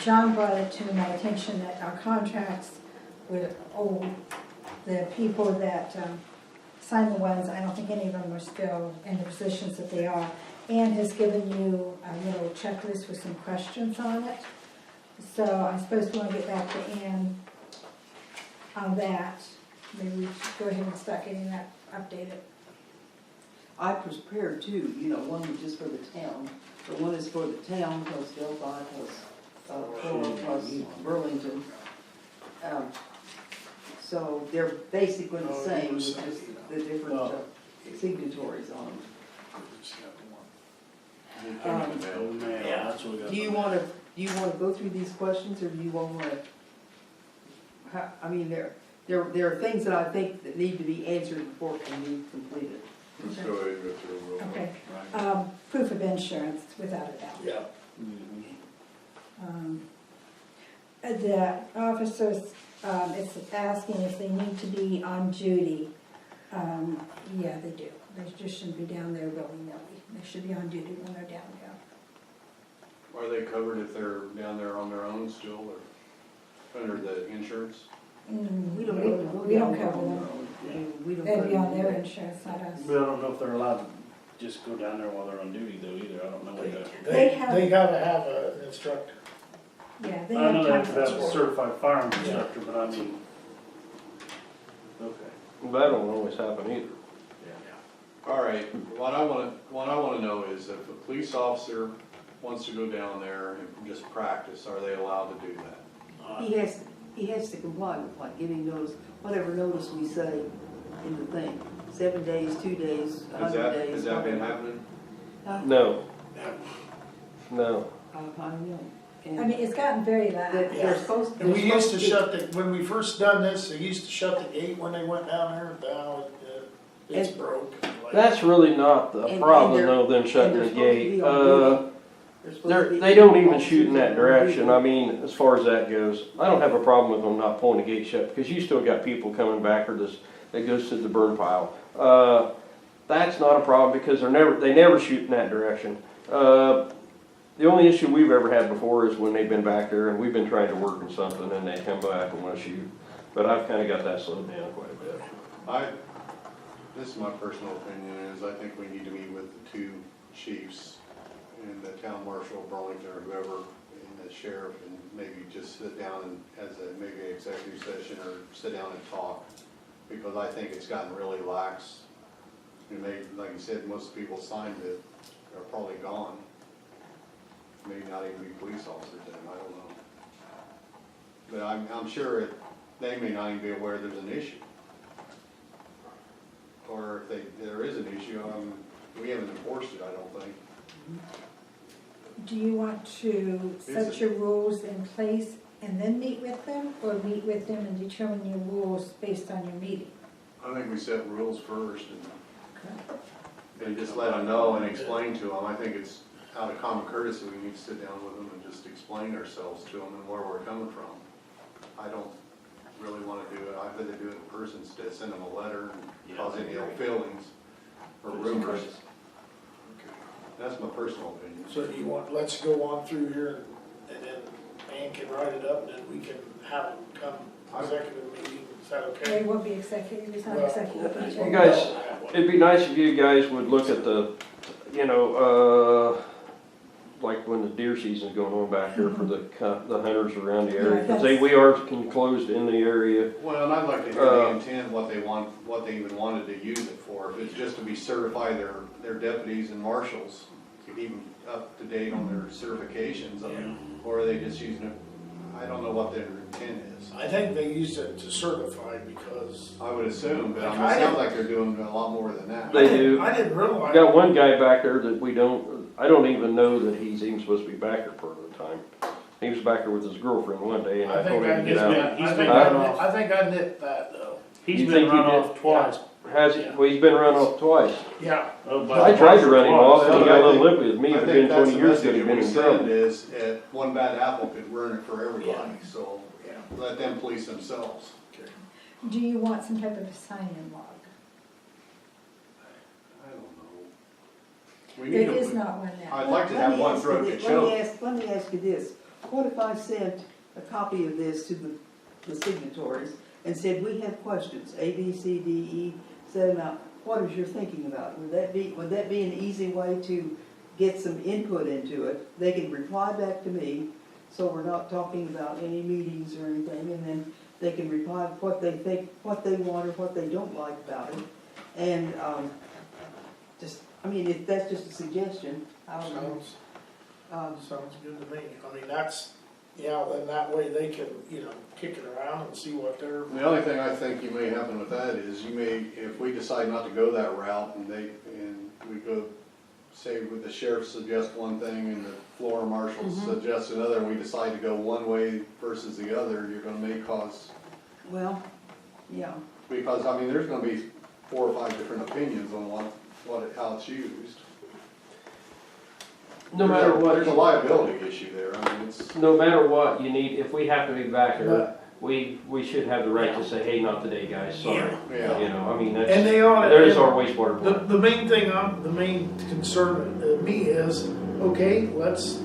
John brought it to my attention that our contracts with the people that signed the ones, I don't think any of them are still in the positions that they are. Ann has given you a little checklist with some questions on it. So I suppose we want to get back to Ann on that. Maybe we should go ahead and start getting that updated.
I prepared two, one was just for the town, but one is for the town plus Delphi plus Coral plus Burlington. So they're basically the same, with just the different signatories on them.
It came in the mail.
Oh, man, that's what we got.
Do you wanna go through these questions, or do you wanna, I mean, there are things that I think that need to be answered before it can be completed.
Let's go ahead and go through them real quick.
Okay, proof of insurance, without a doubt.
Yeah.
The officers, it's asking if they need to be on duty. Yeah, they do. They just shouldn't be down there willy-nilly. They should be on duty when they're down there.
Are they covered if they're down there on their own still, or under the insurance?
We don't
We don't cover them.
We don't
They'd be on
cover
their
them.
insurance, not us.
But I don't know if they're allowed to just go down there while they're on duty though either, I don't know what that.
They gotta have an instructor.
Yeah, they
I know they
have
have to
time.
have a certified firearm instructor, but I mean, okay.
That don't always happen either.
All right, what I wanna know is if a police officer wants to go down there and just practice, are they allowed to do that?
He has to comply with like giving notice, whatever notice we say in the thing. 7 days, 2 days, 100 days.
Has that been
whatever.
happening?
No. No.
I know. And
I mean, it's gotten very
that
loud.
they're supposed,
And we
they're
used to
supposed
shut the, when we first done this, they used to shut the gate when they went down there, now it's
And-
broke.
That's really not the
And
problem
they're-
though, them shutting
they're
the
supposed to
gate.
be on duty.
They don't even shoot in that direction. I mean, as far as that goes, I don't have a problem with them not pulling the gate shut because you still got people coming back or this, that goes to the burn pile. That's not a problem because they never shoot in that direction. The only issue we've ever had before is when they've been back there and we've been trying to work on something and they come back and want to shoot. But I've kind of got that slowed down quite a bit.
This is my personal opinion, is I think we need to meet with the two chiefs and the town marshal, Burlington, or whoever, and the sheriff, and maybe just sit down and, as a, maybe an executive session, or sit down and talk, because I think it's gotten really lax. And maybe, like you said, most people signed it, are probably gone. Maybe not even be police officers then, I don't know. But I'm sure they may not even be aware there's an issue. Or if there is an issue, we haven't enforced it, I don't think.
Do you want to set your rules in place and then meet with them, or meet with them and determine your rules based on your meeting?
I think we set rules first and just let them know and explain to them. I think it's out of common courtesy, we need to sit down with them and just explain ourselves to them and where we're coming from. I don't really want to do it. I'd rather do it in person instead of send them a letter and cause any ill feelings or rumors. That's my personal opinion.
So do you want, let's go on through here and then Ann can write it up and then we can have them come executive meeting, is that okay?
They will be executive, it's not
Well,
executive.
You guys, it'd be nice if you guys would look at the, like when the deer season's going on back there for the hunters around the area. Because we are enclosed in the area.
Well, and I'd like to hear the intent, what they want, what they even wanted to use it for. If it's just to be certify their deputies and marshals, to keep them up to date on their certifications, or are they just using it, I don't know what their intent is.
I think they used it to certify because.
I would assume, but it sounds like they're doing a lot more than that.
They do.
I didn't realize.
Got one guy back there that I don't even know that he's even supposed to be back there part of the time. He was back there with his girlfriend one day and I told him to get out.
He's been run off.
I think I nipped that though.
He's
You
been
think he
run
did?
off twice.
Has he? Well, he's been run off twice.
Yeah.
Oh, by
I
the
tried to run him off and he got a
I
little
think-
lippy with me.
I
It's
think
been
that's
20
the
years ago,
message
he'd been
we
in
send
trouble.
is, one bad apple could ruin it for everybody, so
Yeah.
let them police themselves.
Do you want some type of a sign-in log?
I don't know. We need
There
to-
is not one now.
I'd like to
Let
have
me
one
ask
throat
you
to
thi-
choke.
Let me ask you this, what if I sent a copy of this to the signatories and said, we have questions, A, B, C, D, E, set them out, what is your thinking about it? Would that be an easy way to get some input into it? They can reply back to me, so we're not talking about any meetings or anything, and then they can reply what they think, what they want or what they don't like about it. And, if that's just a suggestion, I don't know.
Sounds good to me. I mean, then that way they can, kick it around and see what they're.
The only thing I think you may happen with that is if we decide not to go that route and we go, say with the sheriff suggests one thing and the floor marshal suggests another, and we decide to go one way versus the other, you're gonna make cause,
Well, yeah.
because, there's gonna be 4 or 5 different opinions on how it's used.
No matter what.
There's a liability issue there, it's.
No matter what you need, if we have to be back there, we should have the right to say, hey, not today, guys, sorry.
Yeah.
That's,
And they ought to.
there's our wastewater.
The main thing, the main concern of me is, okay, let's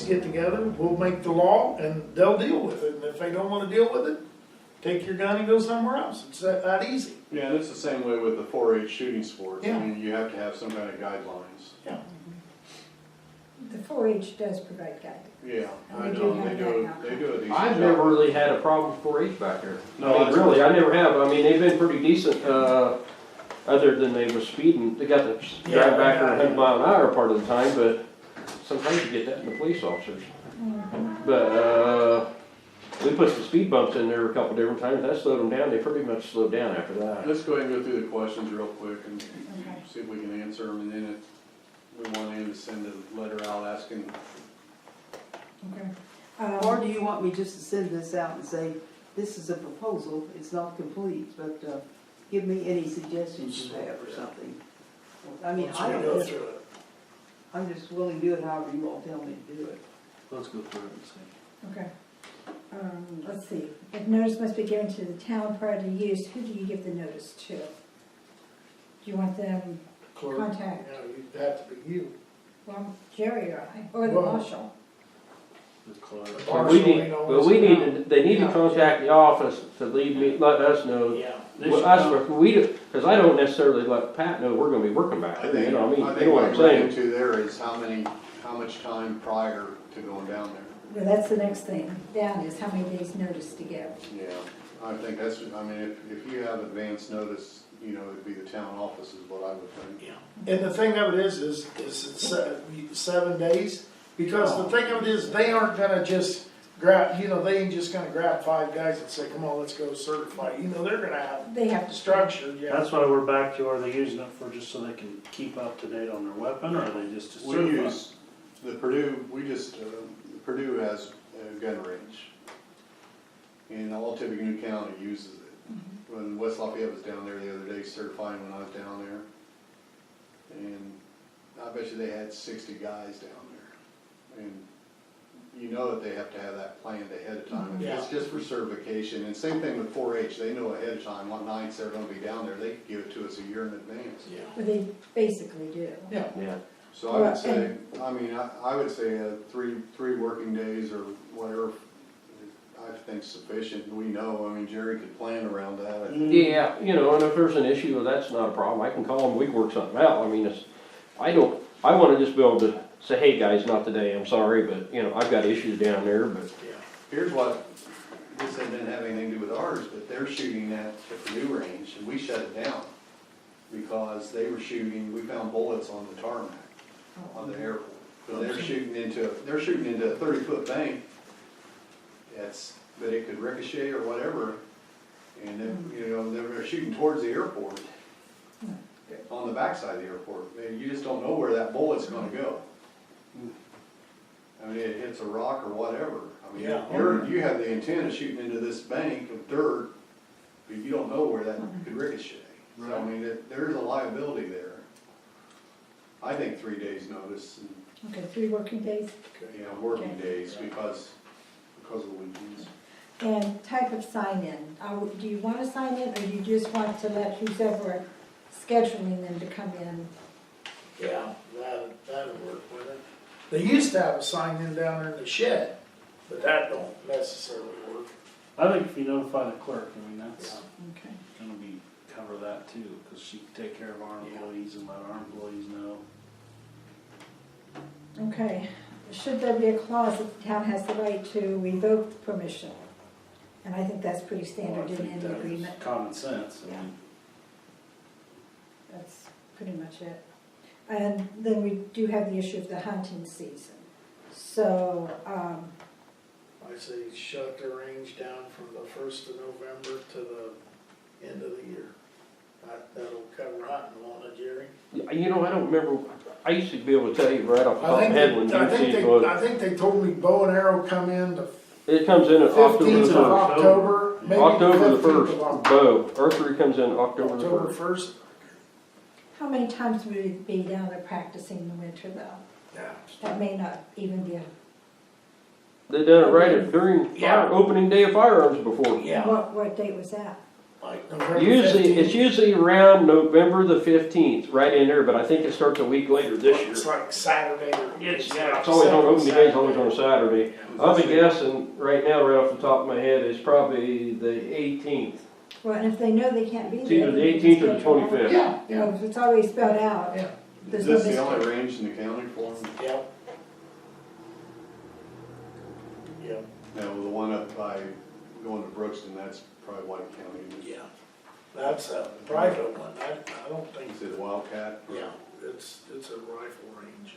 get together, we'll make the law and they'll deal with it. And if they don't wanna deal with it, take your gun and go somewhere else. It's that easy.
Yeah, and it's the same way with the 4-H shooting sports.
Yeah.
You have to have some kind of guidelines.
Yeah.
The 4-H does provide guidance.
Yeah,
And
I
we do
know,
have that now.
they do a decent job.
I've never really had a problem with 4-H back there.
No, that's
really,
what-
I never have. They've been pretty decent. other than they were speeding, they got to
Yeah,
drive back
yeah,
100 mile an hour part of the time, but sometimes you get that in the police officers. But, we put some speed bumps in there a couple different times, that slowed them down, they pretty much slowed down after that.
Let's go ahead and go through the questions real quick and
Okay.
see if we can answer them, and then if we want him to send a letter out asking.
Okay.
Or do you want me just to send this out and say, this is a proposal, it's not complete, but give me any suggestions you have or something? I mean,
Once
I
we
don't
go
know,
through it.
I'm just willing to do it however you all tell me to do it.
Let's go through it and see.
Okay. Let's see. If notice must be given to the town prior to use, who do you give the notice to? Do you want them,
Clerk,
Contact.
you know, you'd have to be you.
well, Jerry or I, or the
Well-
marshal?
The clerk.
But we need, they need to contact the office to let us know.
Yeah.
They should
Cause I don't necessarily let Pat know we're gonna be working back
I
there,
think,
you know what I mean?
I
You
think
know what
what
I'm
you run
saying?
into there is how much time prior to going down there.
Well, that's the next thing down is how many days' notice to give.
Yeah, I think that's, I mean, if you have advance notice, you know, it'd be the town office is what I would think.
Yeah. And the thing of it is it's 7 days, because the thing of it is, they aren't gonna just grab, you know, they ain't just gonna grab 5 guys and say, come on, let's go certify. You know, they're gonna have
They have to
structure, yeah.
That's why we're back to, are they using it for just so they can keep up to date on their weapon, or are they just to
We
certify?
use, the Purdue, Purdue has a gun range. And all Tippecanoe County uses it. When West Lafayette was down there the other day certifying when I was down there. And I bet you they had 60 guys down there. And you know that they have to have that planned ahead of time.
Yeah.
It's just for certification. And same thing with 4-H, they know ahead of time what nights they're gonna be down there. They can give it to us a year in advance.
Yeah.
Well, they basically do.
Yeah.
Yeah.
So I would say, I mean, I would say three working days or whatever, I think sufficient. We know, I mean, Jerry could plan around that.
Yeah, you know, and if there's an issue, well, that's not a problem, I can call them, we can work something out, I mean, I wanna just be able to say, hey, guys, not today, I'm sorry, but, you know, I've got issues down there, but.
Here's what, this didn't have anything to do with ours, but they're shooting at the Purdue range, and we shut it down. Because they were shooting, we found bullets on the tarmac, on the airport. So they're shooting into a 30-foot bank. But it could ricochet or whatever, and then, you know, they're shooting towards the airport, on the backside of the airport. Man, you just don't know where that bullet's gonna go. I mean, it hits a rock or whatever. I mean,
Yeah.
you have the intent of shooting into this bank of dirt, but you don't know where that could ricochet. So, I mean, there is a liability there. I think 3 days notice, and,
Okay, 3 working days.
you know, working days, because of the weekends.
And type of sign-in, do you want to sign in, or do you just want to let who's ever scheduling them to come in?
Yeah, that'll work with it. They used to have a sign in down there in the shed, but that don't necessarily work.
I think if you notify the clerk, I mean, that's
Okay.
gonna be, cover that too, cause she can take care of our employees and let our employees know.
Okay, should there be a clause that the town has the right to revoke permission? And I think that's pretty standard
Well, I
in
think
any
that is
agreement.
common sense, I
Yeah.
mean,
That's pretty much it. And then we do have the issue of the hunting season. So,
I say shut the range down from the 1st of November to the end of the year. That'll cover hunting, won't it, Jerry?
You know, I don't remember, I used to be able to tell you right off the top of my head when
I
deer
think
season was.
I think they told me bow and arrow come in the
It comes in at October the
15th of
1st.
October, maybe
October the
15th
1st,
of
bow, archery comes in October the
October
1st.
1st.
how many times would it be down there practicing in the winter though?
Yeah.
That may not even be a,
They done it right during
Yeah.
opening day of firearms before.
Yeah.
what date was that?
Like November
Usually,
15th.
it's usually around November the 15th, right in there, but I think it starts a week later this year.
It's like Saturday or.
It's always on, opening day's always on a Saturday. I'll be guessing right now, right off the top of my head, it's probably the 18th.
Well, and if they know they can't be
It's
there.
either the
they can
18th or the
schedule it.
25th.
Yeah,
You know, if it's already spelled out,
yeah,
there's
Is
no
this the
mistake.
only range in the county for them?
yeah. Yeah,
No, the one up by going to Brookston, that's probably White County.
yeah. That's a private one, I don't think,
Is it Wildcat?
yeah, it's a rifle range.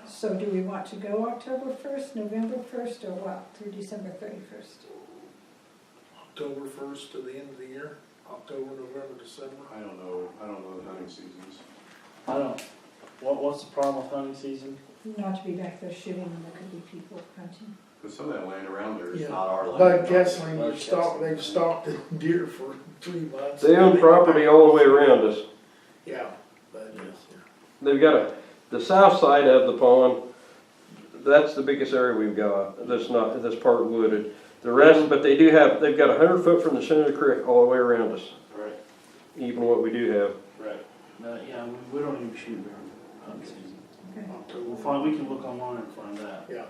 So do we want to go October 1st, November 1st, or what, through December 31st?
October 1st to the end of the year, October, November, December.
I don't know the hunting seasons.
I don't, what's the problem with hunting season?
Not to be back there shooting when there could be people hunting.
Because some of that land around there is
Yeah.
not our land.
Bud Kessling,
Bud
they've stalked the deer for 3 months.
They own property all the way around us.
Yeah, but, yeah.
They've got the south side of the pond, that's the biggest area we've got, that's part wooded. The rest, but they've got 100 foot from the center of the creek all the way around us,
Right.
even what we do have.
Right. Yeah, we don't even shoot during hunting season.
Okay.
We'll find, we can look online and find that.
Yeah.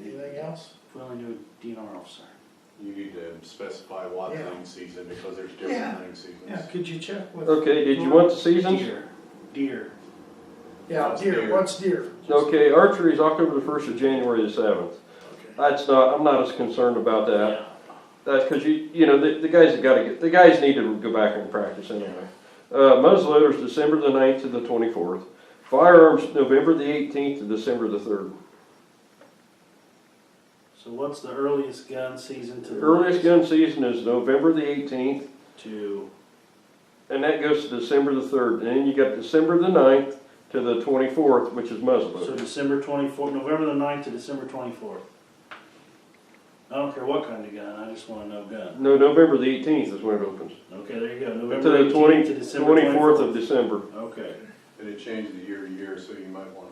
Anything else?
If we only do a DNR officer.
You need to specify what
Yeah.
hunting season, because there's different
Yeah.
hunting seasons.
Yeah, could you check with?
Okay, did you want the seasons?
Deer.
Yeah,
What's
deer,
deer?
what's deer?
Okay, archery is October the 1st to January the 7th.
Okay.
I'm not as concerned about that.
Yeah.
That's because the guys need to go back and practice anyway. Muzzleloaders December the 9th to the 24th. Firearms November the 18th to December the 3rd.
So what's the earliest gun season to
The
the
earliest gun season is November the 18th,
to?
and that goes to December the 3rd. And then you got December the 9th to the 24th, which is
So
muzzleloader.
December 24th, November the 9th to December 24th. I don't care what kind of gun, I just want to know gun.
No, November the 18th is when it opens.
Okay, there you go,
To
November
the
18th to December
24th of
24th.
December.
Okay,
And it changes year to year, so you might want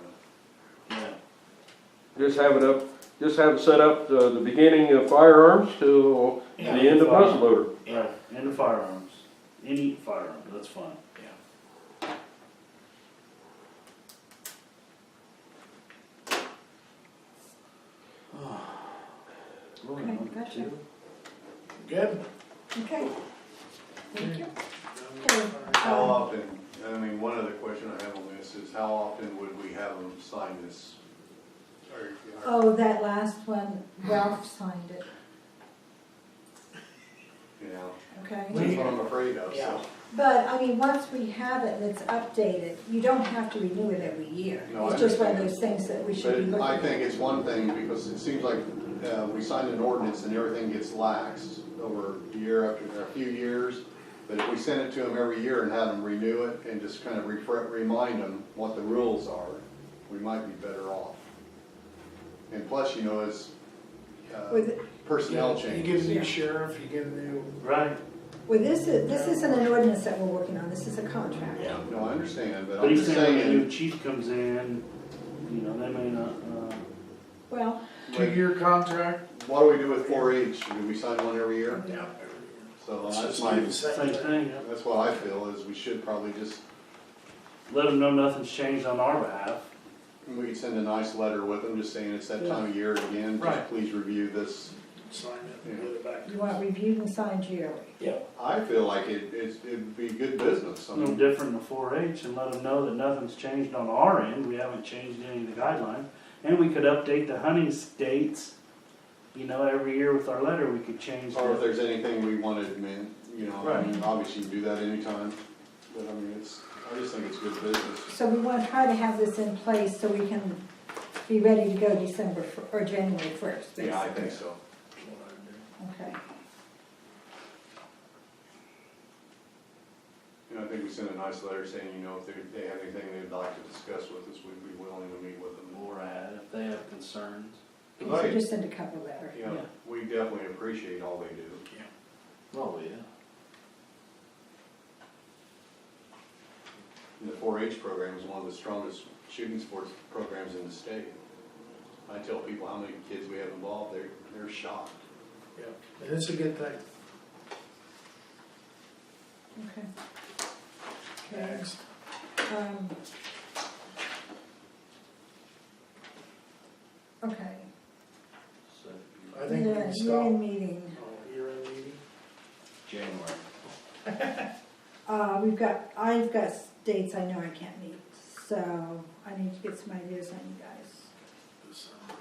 to.
yeah.
Just have it set up the beginning of firearms to the
Yeah.
end of muzzleloader.
Right, and the firearms. Any firearm, that's fine.
Okay, gotcha.
Good?
Okay. Thank you.
How
Um,
often, one other question I have on this is how often would we have them sign this?
Oh, that last one, Ralph signed it,
You know,
okay?
that's what I'm afraid of,
Yeah.
so.
But, I mean, once we have it and it's updated, you don't have to renew it every year.
No, I
It's just one of
understand.
those things that we should be
But
looking
I
at.
think it's one thing, because it seems like we signed an ordinance and everything gets laxed over year after a few years. But if we send it to them every year and have them renew it and just kind of remind them what the rules are, we might be better off. And plus, as
With,
personnel
You get a
changes.
new sheriff, you get a new.
Right,
well, this isn't an ordinance that we're working on, this is a contract.
No, I understand, but
but
I'm
he's
just
saying when a new
saying,
chief comes in, they may not,
Well,
2-year contract?
what do we do with 4-H? Do we sign one every year?
Yeah.
So
Let's
that's
just
my,
do the same
same
thing.
thing, yeah.
that's what I feel, is we should probably just,
Let them know nothing's changed on our behalf.
we could send a nice letter with them, just saying it's that time of year again, just
Right.
please review this.
Sign it and get it back.
you want it reviewed and signed yearly.
I feel like it'd be good business. I
No
mean,
different than 4-H, and let them know that nothing's changed on our end, we haven't changed any of the guidelines. And we could update the hunting states, every year with our letter, we could change.
or if
the-
there's anything we wanted,
Right.
obviously you can do that anytime. But I just think it's good business.
So we want to try to have this in place so we can be ready to go or January 1st, basically.
Yeah, I think so.
Okay.
I think we sent a nice letter saying, if they have anything they'd like to discuss with us, we'd be willing to meet with them.
Or add, if they have concerns.
So
Right.
just send a cover letter.
Yeah, we definitely appreciate all they do.
Oh, yeah.
And the 4-H program is one of the strongest shooting sports programs in the state. I tell people how many kids we have involved, they're shocked.
Yeah, and it's a good thing.
Okay.
Next.
Okay.
I think we
Yeah,
can
You're
stop.
in meeting.
Oh, you're in meeting?
January.
I've got dates I know I can't meet, so I need to get some ideas on you guys.
December.